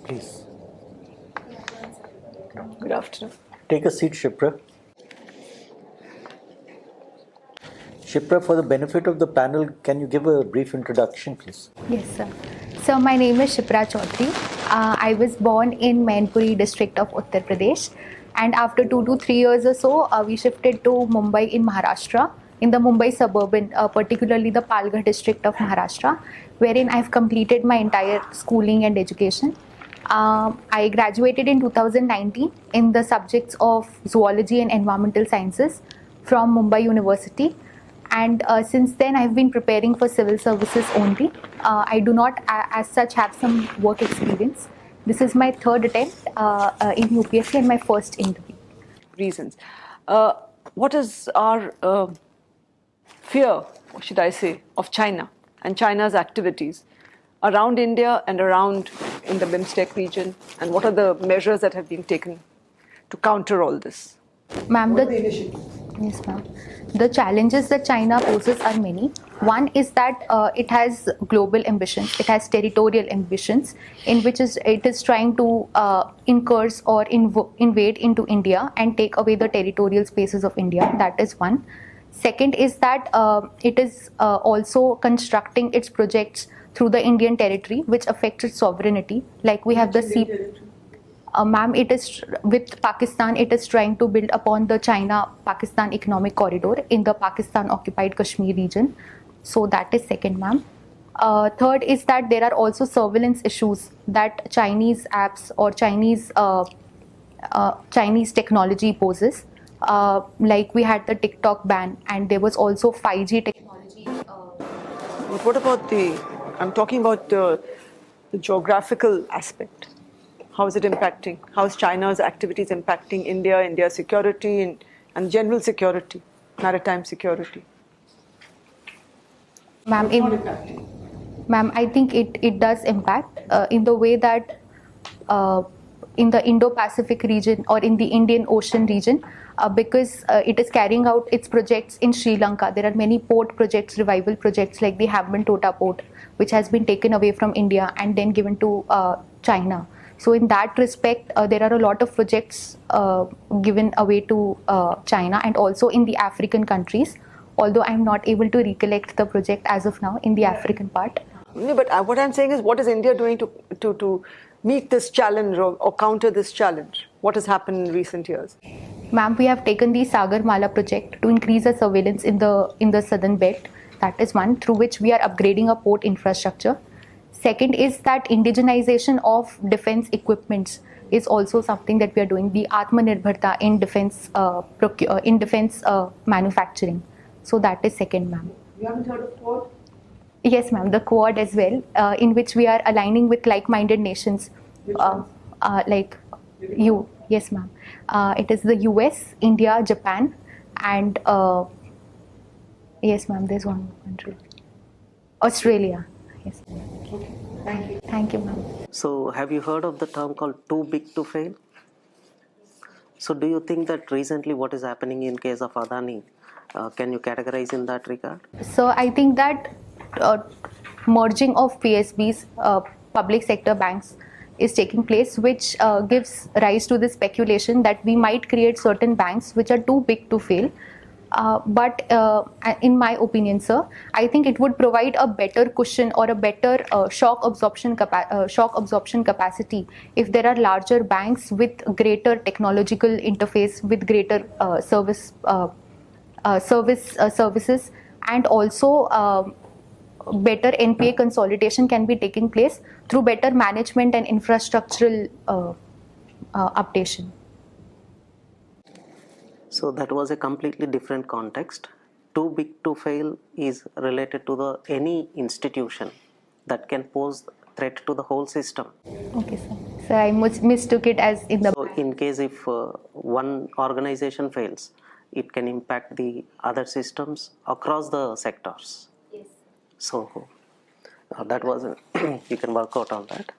Please. Good afternoon. Take a seat, Shipra. Shipra, for the benefit of the panel, can you give a brief introduction, please? Yes, sir. So my name is Shipra Choudhary. I was born in Mainpuri district of Uttar Pradesh, and after 2 to 3 years or so, we shifted to Mumbai in Maharashtra, in the Mumbai suburban, particularly the Palghar district of Maharashtra, wherein I've completed my entire schooling and education. I graduated in 2019 in the subjects of zoology and environmental sciences from Mumbai University. And since then, I've been preparing for civil services only. I do not, as such, have some work experience. This is my third attempt in UPSC and my first interview. Reasons. What is our fear, or should I say, of China and China's activities around India and around in the BIMSTEC region? And what are the measures that have been taken to counter all this? Ma'am, yes, ma'am. The challenges that China poses are many. One is that it has global ambitions, it has territorial ambitions, in which it is trying to incurse or invade into India and take away the territorial spaces of India. That is one. Second is that it is also constructing its projects through the Indian territory, which affects its sovereignty. Like we have the sea. Ma'am, it is with Pakistan, it is trying to build upon the China-Pakistan economic corridor in the Pakistan-occupied Kashmir region. So that is second, ma'am. Third is that there are also surveillance issues that Chinese apps or Chinese technology poses. Like we had the TikTok ban, and there was also 5G technology. But what about I'm talking about the geographical aspect. How is it impacting? How is China's activities impacting India, India's security and general security, maritime security? Ma'am, I think it does impact in the way that in the Indo-Pacific region or in the Indian Ocean region, because it is carrying out its projects in Sri Lanka. There are many port projects, revival projects like the Hambantota port, which has been taken away from India and then given to China. So in that respect, there are a lot of projects given away to China and also in the African countries, although I'm not able to recollect the project as of now in the African part. No, but what I'm saying is, what is India doing to meet this challenge or counter this challenge? What has happened in recent years? Ma'am, we have taken the Sagarmala project to increase the surveillance in the southern belt. That is one, through which we are upgrading our port infrastructure. Second is that indigenization of defense equipments is also something that we are doing. The Atmanirbharta in defense manufacturing. So that is second, ma'am. You haven't heard of Quad? Yes, ma'am. The Quad as well, in which we are aligning with like-minded nations, like you. Yes, ma'am. It is the US, India, Japan, and yes, ma'am. There's one more country, Australia. Yes. Okay. Thank you. Thank you, ma'am. So, have you heard of the term called too big to fail? So, do you think that recently what is happening in case of Adani, can you categorize in that regard? So, I think that merging of PSBs, public sector banks, is taking place, which gives rise to this speculation that we might create certain banks which are too big to fail. But in my opinion, sir, I think it would provide a better cushion or a better shock absorption capacity if there are larger banks with greater technological interface, with greater services, and also better NPA consolidation can be taking place through better management and infrastructural updation. So that was a completely different context. Too big to fail is related to any institution that can pose threat to the whole system. Okay, sir. So I mistook it as in the... So in case if one organization fails, it can impact the other systems across the sectors. Yes. So that was, you can work out on that.